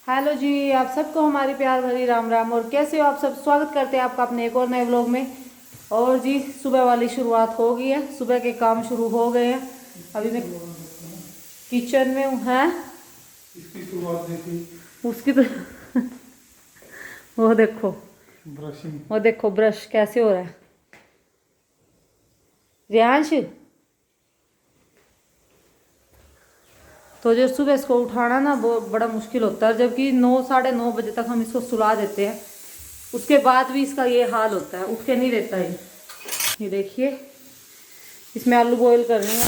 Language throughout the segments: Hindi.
हेलो जी, आप सबको हमारी प्यार भरी राम राम। और कैसे हो आप सब? स्वागत करते हैं आपका अपने एक और नए व्लॉग में। और जी सुबह वाली शुरुआत हो गई है, सुबह के काम शुरू हो गए हैं। अभी मैं किचन में हूँ। है इसकी शुरुआत देखी उसकी तो वो देखो, ब्रशिंग। वो देखो ब्रश कैसे हो रहा है रियांश। तो जो सुबह इसको उठाना ना वो बड़ा मुश्किल होता है, जबकि 9 साढ़े 9 बजे तक हम इसको सुला देते हैं, उसके बाद भी इसका ये हाल होता है, उठ के नहीं रहता है। ये देखिए, इसमें आलू बॉईल करनी है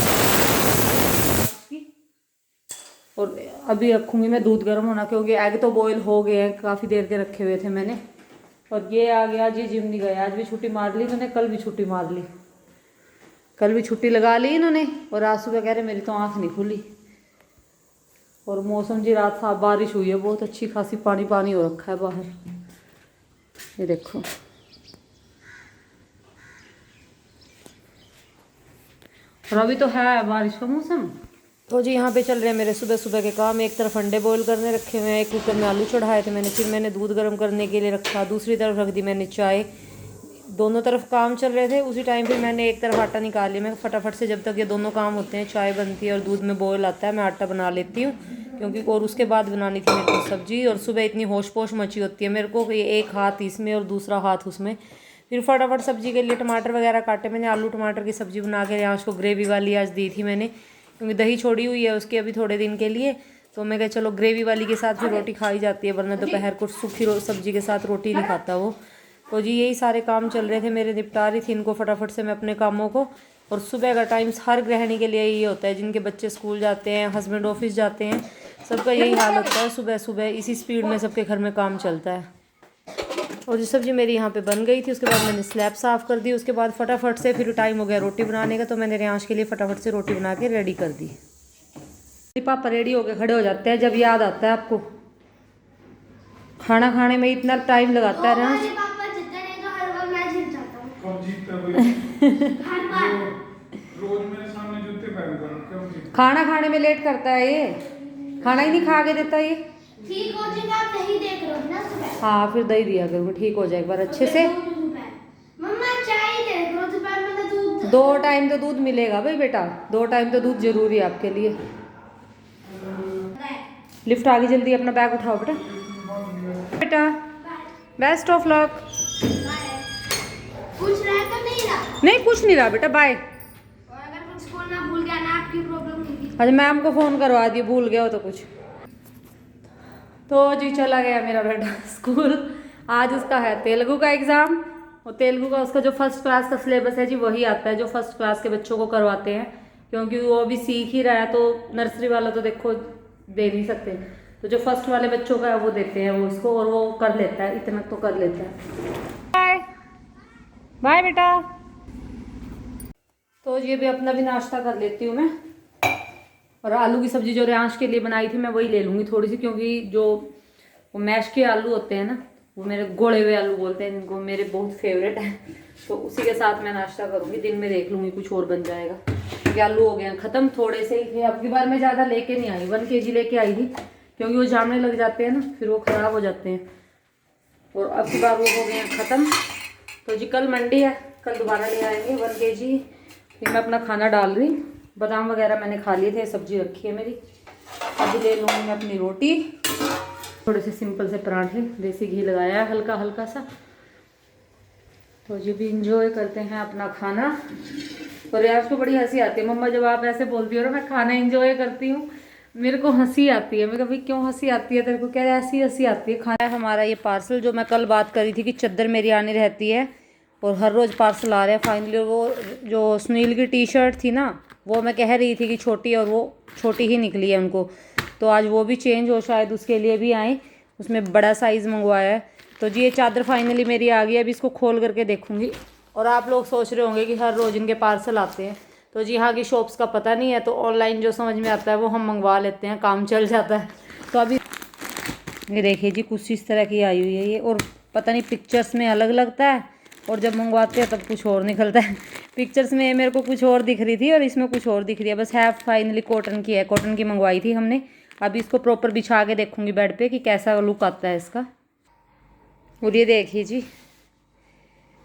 और अभी रखूँगी मैं दूध गर्म होना, क्योंकि एग तो बॉईल हो गए हैं, काफ़ी देर के रखे हुए थे मैंने। और ये आ गया जी, जिम नहीं गया, आज भी छुट्टी मार ली इन्होंने, कल भी छुट्टी मार ली, कल भी छुट्टी लगा ली इन्होंने। और आज सुबह कह रहे मेरी तो आँख नहीं खुली। और मौसम जी रात साफ बारिश हुई है, बहुत अच्छी खासी, पानी पानी हो रखा है बाहर। ये देखो, और अभी तो है बारिश का मौसम। तो जी यहाँ पे चल रहे हैं मेरे सुबह सुबह के काम। एक तरफ अंडे बॉईल करने रखे हुए हैं, एक कुकर में आलू चढ़ाए थे मैंने, फिर मैंने दूध गर्म करने के लिए रखा, दूसरी तरफ रख दी मैंने चाय। दोनों तरफ काम चल रहे थे उसी टाइम पे मैंने एक तरफ आटा निकाल लिया। मैं फटाफट से, जब तक ये दोनों काम होते हैं, चाय बनती है और दूध में बॉईल आता है, मैं आटा बना लेती हूँ, क्योंकि और उसके बाद बनानी थी मेरे को सब्जी। और सुबह इतनी होश पोश मची होती है मेरे को कि एक हाथ इसमें और दूसरा हाथ उसमें। फिर फटाफट सब्जी के लिए टमाटर वगैरह काटे मैंने, आलू टमाटर की सब्ज़ी बना के यहाँ उसको ग्रेवी वाली आज दी थी मैंने, क्योंकि दही छोड़ी हुई है उसकी अभी थोड़े दिन के लिए। तो मैं कहा चलो ग्रेवी वाली के साथ फिर रोटी खाई जाती है, वरना दोपहर को सूखी सब्जी के साथ रोटी नहीं खाता वो। तो जी यही सारे काम चल रहे थे मेरे, निपटा रही थी इनको फटाफट से मैं अपने कामों को। और सुबह का टाइम हर गृहिणी के लिए यही होता है, जिनके बच्चे स्कूल जाते हैं, हस्बैंड ऑफिस जाते हैं, सबका यही हाल होता है। सुबह सुबह इसी स्पीड में सबके घर में काम चलता है। और जो सब्ज़ी मेरी यहाँ पे बन गई थी, उसके बाद मैंने स्लैब साफ़ कर दी, उसके बाद फटाफट से फिर टाइम हो गया रोटी बनाने का, तो मैंने रियांश के लिए फटाफट से रोटी बना के रेडी कर दी। पापा रेडी होके खड़े हो जाते हैं जब याद आता है आपको। खाना खाने में इतना टाइम लगाता है रियांश। रोज मेरे सामने जूते पहनता है, कब जीतता? खाना खाने में लेट करता है ये, खाना ही नहीं खा के देता ये। ठीक हो जाएगा, आप दही देख रहे हो ना सुबह। हाँ फिर दही दिया करूँगी, ठीक हो जाए एक बार अच्छे से। मम्मा चाय देख रहे हो, दोपहर में तो दूध। 2 टाइम तो दूध मिलेगा भाई बेटा, 2 टाइम तो दूध जरूरी है आपके लिए। लिफ्ट आ गई, जल्दी अपना बैग उठाओ बेटा। बेटा बेस्ट ऑफ लक। कुछ रहा तो नहीं रहा? नहीं कुछ नहीं रहा बेटा, बाय। और अगर कुछ खोलना भूल गया ना, आपकी प्रॉब्लम होगी। अच्छा मैम को फ़ोन करवा दिए, भूल गया हो तो कुछ। तो जी चला गया मेरा बेटा स्कूल। आज उसका है तेलुगु का एग्ज़ाम, और तेलुगु का उसका जो फर्स्ट क्लास का सिलेबस है जी वही आता है जो फर्स्ट क्लास के बच्चों को करवाते हैं, क्योंकि वो अभी सीख ही रहा है। तो नर्सरी वाला तो देखो दे नहीं सकते, तो जो फर्स्ट वाले बच्चों का है वो देते हैं वो उसको, और वो कर लेता है, इतना तो कर लेता है। बाय बाय बेटा। तो ये भी अपना भी नाश्ता कर लेती हूँ मैं। और आलू की सब्ज़ी जो रियांश के लिए बनाई थी मैं वही ले लूँगी थोड़ी सी, क्योंकि जो वो मैश के आलू होते हैं ना, वो मेरे गोले हुए आलू बोलते हैं जिनको, मेरे बहुत फेवरेट है। तो उसी के साथ मैं नाश्ता करूँगी, दिन में देख लूँगी कुछ और बन जाएगा, क्योंकि आलू हो गए हैं ख़त्म, थोड़े से ही थे। अब की बार मैं ज़्यादा लेके नहीं आई, 1 kg लेके आई थी, क्योंकि वो जामने लग जाते हैं ना, फिर वो ख़राब हो जाते हैं। और अब की बार वो हो गए हैं ख़त्म। तो जी कल मंडी है, कल दोबारा ले आएंगे 1 kg। फिर मैं अपना खाना डाल रही, बादाम वगैरह मैंने खा लिए थे, सब्जी रखी है मेरी। अभी ले लूँगी मैं अपनी रोटी, थोड़े से सिंपल से पराठे, देसी घी लगाया है हल्का हल्का सा। तो जी भी इंजॉय करते हैं अपना खाना। और आज को बड़ी हंसी आती है, मम्मा जब आप ऐसे बोलती हो ना मैं खाना इंजॉय करती हूँ, मेरे को हंसी आती है। मैं कभी क्यों हंसी आती है तेरे को, क्या ऐसी हंसी आती है। खाना हमारा ये पार्सल जो मैं कल बात करी थी कि चद्दर मेरी आनी रहती है, और हर रोज़ पार्सल आ रहे हैं फाइनली। वो जो सुनील की टी शर्ट थी ना, वो मैं कह रही थी कि छोटी, और वो छोटी ही निकली है उनको, तो आज वो भी चेंज हो, शायद उसके लिए भी आए, उसमें बड़ा साइज़ मंगवाया है। तो जी ये चादर फाइनली मेरी आ गई, अभी इसको खोल करके देखूँगी। और आप लोग सोच रहे होंगे कि हर रोज़ इनके पार्सल आते हैं, तो जी यहाँ की शॉप्स का पता नहीं है, तो ऑनलाइन जो समझ में आता है वो हम मंगवा लेते हैं, काम चल जाता है। तो अभी ये देखिए जी कुछ इस तरह की आई हुई है ये, और पता नहीं पिक्चर्स में अलग लगता है और जब मंगवाते हैं तब कुछ और निकलता है। पिक्चर्स में मेरे को कुछ और दिख रही थी और इसमें कुछ और दिख रही है। बस है फाइनली कॉटन की है, कॉटन की मंगवाई थी हमने, अभी इसको प्रॉपर बिछा के देखूंगी बेड पे कि कैसा लुक आता है इसका। और ये देखिए जी,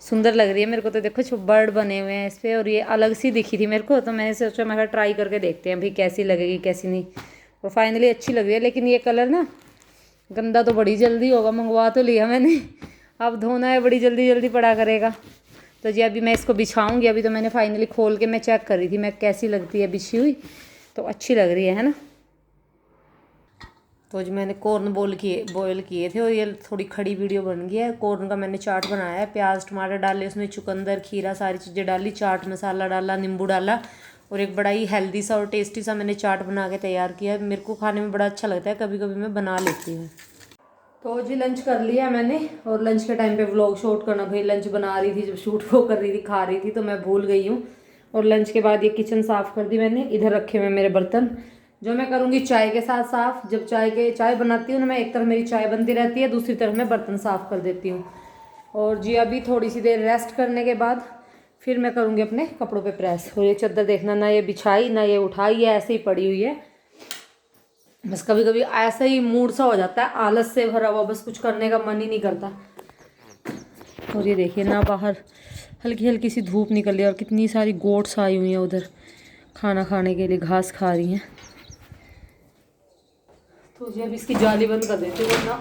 सुंदर लग रही है मेरे को तो। देखो बर्ड बने हुए हैं इस पर, और ये अलग सी दिखी थी मेरे को, तो मैंने सोचा मैं ट्राई करके देखते हैं भाई कैसी लगेगी कैसी नहीं। और फाइनली अच्छी लग रही है, लेकिन ये कलर ना गंदा तो बड़ी जल्दी होगा। मंगवा तो लिया मैंने, अब धोना है, बड़ी जल्दी जल्दी पड़ा करेगा। तो जी अभी मैं इसको बिछाऊंगी। अभी तो मैंने फाइनली खोल के मैं चेक कर रही थी मैं कैसी लगती है बिछी हुई, तो अच्छी लग रही है ना। तो जी मैंने कॉर्न बॉयल किए थे और ये थोड़ी खड़ी वीडियो बन गई है। कॉर्न का मैंने चाट बनाया है, प्याज टमाटर डाले, उसमें चुकंदर खीरा सारी चीज़ें डाली, चाट मसाला डाला, नींबू डाला, और एक बड़ा ही हेल्दी सा और टेस्टी सा मैंने चाट बना के तैयार किया है। मेरे को खाने में बड़ा अच्छा लगता है, कभी कभी मैं बना लेती हूँ। तो जी लंच कर लिया मैंने, और लंच के टाइम पे व्लॉग शूट करना, भाई लंच बना रही थी जब शूट वो कर रही थी, खा रही थी, तो मैं भूल गई हूँ। और लंच के बाद ये किचन साफ़ कर दी मैंने। इधर रखे हुए मेरे बर्तन, जो मैं करूँगी चाय के साथ साफ़। जब चाय बनाती हूँ ना मैं, एक तरफ मेरी चाय बनती रहती है, दूसरी तरफ मैं बर्तन साफ़ कर देती हूँ। और जी अभी थोड़ी सी देर रेस्ट करने के बाद फिर मैं करूँगी अपने कपड़ों पे प्रेस। और ये चादर देखना, ना ये बिछाई ना ये उठाई है, ऐसे ही पड़ी हुई है। बस कभी कभी ऐसा ही मूड सा हो जाता है, आलस से भरा हुआ, बस कुछ करने का मन ही नहीं करता। और ये देखिए ना, बाहर हल्की हल्की सी धूप निकल रही है, और कितनी सारी गोट्स आई हुई हैं उधर खाना खाने के लिए, घास खा रही हैं। तो जी अब इसकी जाली बंद कर देती हूँ, वरना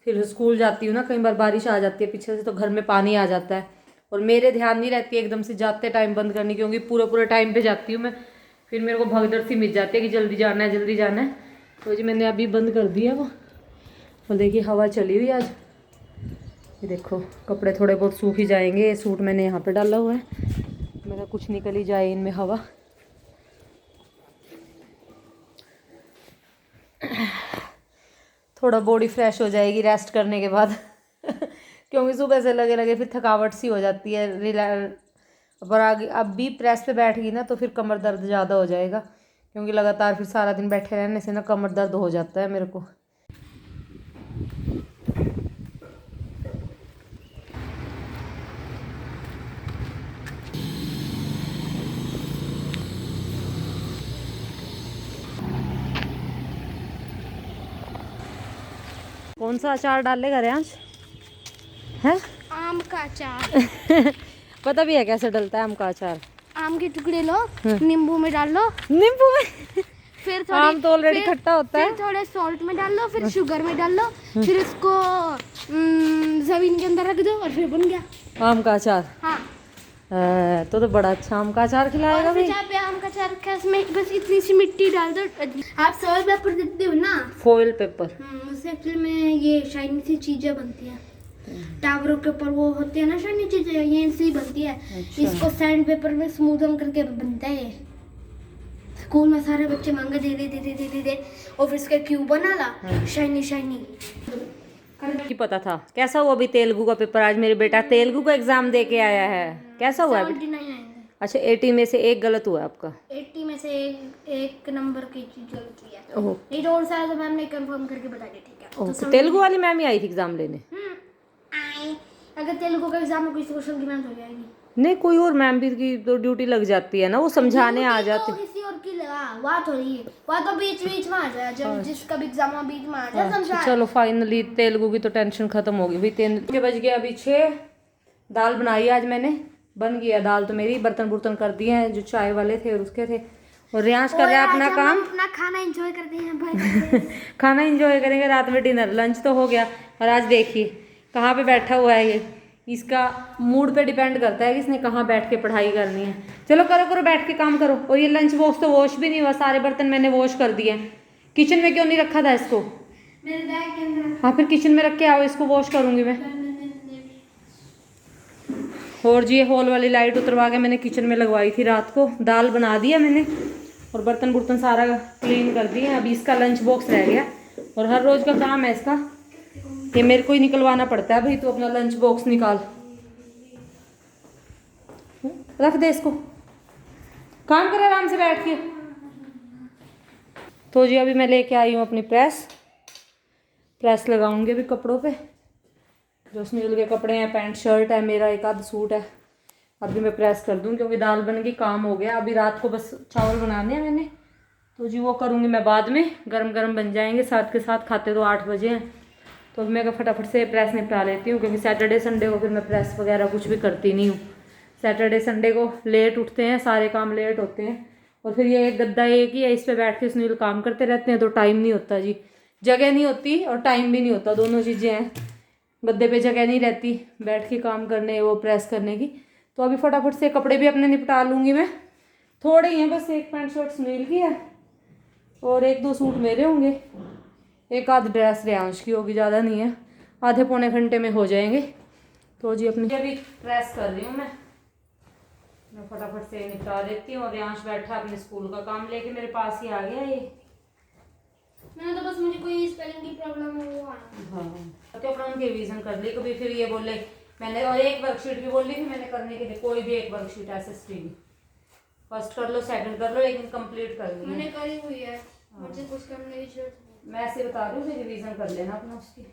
फिर स्कूल जाती हूँ ना, कई बार बारिश आ जाती है पीछे से, तो घर में पानी आ जाता है, और मेरे ध्यान नहीं रहती है एकदम से जाते टाइम बंद करनी, क्योंकि पूरे टाइम पे जाती हूँ मैं, फिर मेरे को भगदड़ सी मिट जाती है कि जल्दी जाना है जल्दी जाना है। तो जी मैंने अभी बंद कर दिया वो। और देखिए हवा चली हुई आज, ये देखो कपड़े थोड़े बहुत सूख ही जाएंगे। ये सूट मैंने यहाँ पे डाला हुआ है, मेरा कुछ निकल ही जाए इनमें हवा। थोड़ा बॉडी फ्रेश हो जाएगी रेस्ट करने के बाद क्योंकि सुबह से लगे लगे फिर थकावट सी हो जाती है। पर आगे अब भी प्रेस पे बैठ गई ना, तो फिर कमर दर्द ज़्यादा हो जाएगा, क्योंकि लगातार फिर सारा दिन बैठे रहने से ना कमर दर्द हो जाता है मेरे को। कौन सा अचार डालेगा रेंज है? आम का अचार पता भी है कैसे डलता है आम का अचार? आम के टुकड़े लो, नींबू में डाल लो, नींबू में फिर आम तो ऑलरेडी खट्टा होता है। फिर थोड़े सॉल्ट में डाल लो, फिर शुगर में डाल लो, फिर इसको जमीन के अंदर रख दो, और फिर बन गया आम का अचार। हाँ। तो बड़ा अच्छा आम का अचार खिलाएगा भाई। जहाँ पे आम का अचार रखा है, उसमें बस इतनी सी मिट्टी डाल दो। आप फॉइल पेपर देखते हो ना, फॉइल पेपर, उससे एक्चुअली में ये शाइनी सी चीजें बनती हैं। टावरों के ऊपर वो होती है ना शाइनी चीजें, ये इनसे ही बनती है। अच्छा। इसको सैंड पेपर में स्मूदन करके बनता है। स्कूल में सारे बच्चे मांगे दे और फिर इसका क्यूब बना ला, शाइनी शाइनी। की पता था। कैसा हुआ अभी तेलुगु का पेपर? आज मेरे बेटा तेलुगु का एग्जाम दे के आया है। कैसा हुआ अभी? 79 आएंगे। अच्छा 80 में से एक गलत हुआ आपका? 80 में से एक नंबर की चीज गलत हुई है। ओह नहीं तो और सारा तो मैम ने कंफर्म करके बता दिया। ठीक है, तो तेलुगु वाली मैम ही आई थी एग्जाम लेने? आई। अगर तेलुगु का एग्जाम में कोई क्वेश्चन की मैम हो जाएगी। नहीं, कोई और मैम भी की तो ड्यूटी लग जाती है ना, वो समझाने आ जाती। किसी और की लगा वहाँ थोड़ी है, वहाँ तो बीच में आ जाए, जब जिसका भी एग्जाम हो बीच में आ जाए, समझा। चलो फाइनली तेलुगु की तो टेंशन खत्म हो गई भाई। 3 बज गए अभी 6। दाल बनाई आज मैंने, बन गया दाल तो मेरी। बर्तन बुर्तन कर दिए हैं जो चाय वाले थे और उसके थे। और रियांश कर रहा है अपना काम, अपना खाना एंजॉय करते हैं भाई। खाना एंजॉय करेंगे रात में। डिनर लंच तो हो गया, और आज देखिए कहाँ पे बैठा हुआ है ये। इसका मूड पे डिपेंड करता है कि इसने कहाँ बैठ के पढ़ाई करनी है। चलो करो करो, बैठ के काम करो। और ये लंच बॉक्स तो वॉश भी नहीं हुआ, सारे बर्तन मैंने वॉश कर दिए। किचन में क्यों नहीं रखा था इसको? मेरे बैग के अंदर। हाँ फिर किचन में रख के आओ, इसको वॉश करूँगी मैं। और जी ये हॉल वाली लाइट उतरवा के मैंने किचन में लगवाई थी रात को। दाल बना दिया मैंने, और बर्तन बुर्तन सारा क्लीन कर दिए। अभी इसका लंच बॉक्स रह गया, और हर रोज़ का काम है इसका, ये मेरे को ही निकलवाना पड़ता है। भाई तो अपना लंच बॉक्स निकाल, रख दे इसको, काम करे आराम से बैठ के। तो जी अभी मैं लेके आई हूँ अपनी प्रेस लगाऊंगी अभी कपड़ों पे। जो सुनील के कपड़े हैं, पैंट शर्ट है, मेरा एक आध सूट है, अभी मैं प्रेस कर दूँ, क्योंकि दाल बन गई, काम हो गया। अभी रात को बस चावल बनाने हैं मैंने, तो जी वो करूँगी मैं बाद में, गरम गरम बन जाएंगे साथ के साथ। खाते तो 8 बजे हैं, तो अब मैं फटाफट से प्रेस निपटा लेती हूँ, क्योंकि सैटरडे संडे को फिर मैं प्रेस वगैरह कुछ भी करती नहीं हूँ। सैटरडे संडे को लेट उठते हैं, सारे काम लेट होते हैं, और फिर ये एक गद्दा एक ही है, इस पर बैठ के सुनील काम करते रहते हैं, तो टाइम नहीं होता जी, जगह नहीं होती और टाइम भी नहीं होता, दोनों चीज़ें हैं। गद्दे पे जगह नहीं रहती बैठ के काम करने वो प्रेस करने की। तो अभी फटाफट से कपड़े भी अपने निपटा लूँगी मैं, थोड़े ही हैं बस, एक पैंट शर्ट सुनील की है और 1-2 सूट मेरे होंगे, एक आध ड्रेस रेयांश की होगी, ज़्यादा नहीं है, आधे पौने घंटे में हो जाएंगे। तो जी अपनी अभी प्रेस कर रही हूँ मैं फटाफट से निपटा देती हूँ। और रेयांश बैठा अपने स्कूल का काम लेके, मेरे पास ही आ गया ये। मैंने तो बस मुझे कोई स्पेलिंग की प्रॉब्लम है वो आना। हाँ तो अपना उनकी रिवीजन कर ली, कभी फिर ये बोले मैंने, और एक वर्कशीट भी बोल ली थी मैंने करने के लिए, कोई भी एक वर्कशीट SST की फर्स्ट कर लो सेकंड कर लो, लेकिन कंप्लीट कर ली मैंने करी हुई है, मुझे कुछ करने की जरूरत नहीं। मैं ऐसे बता रही हूँ, रिवीजन कर लेना अपना उसकी।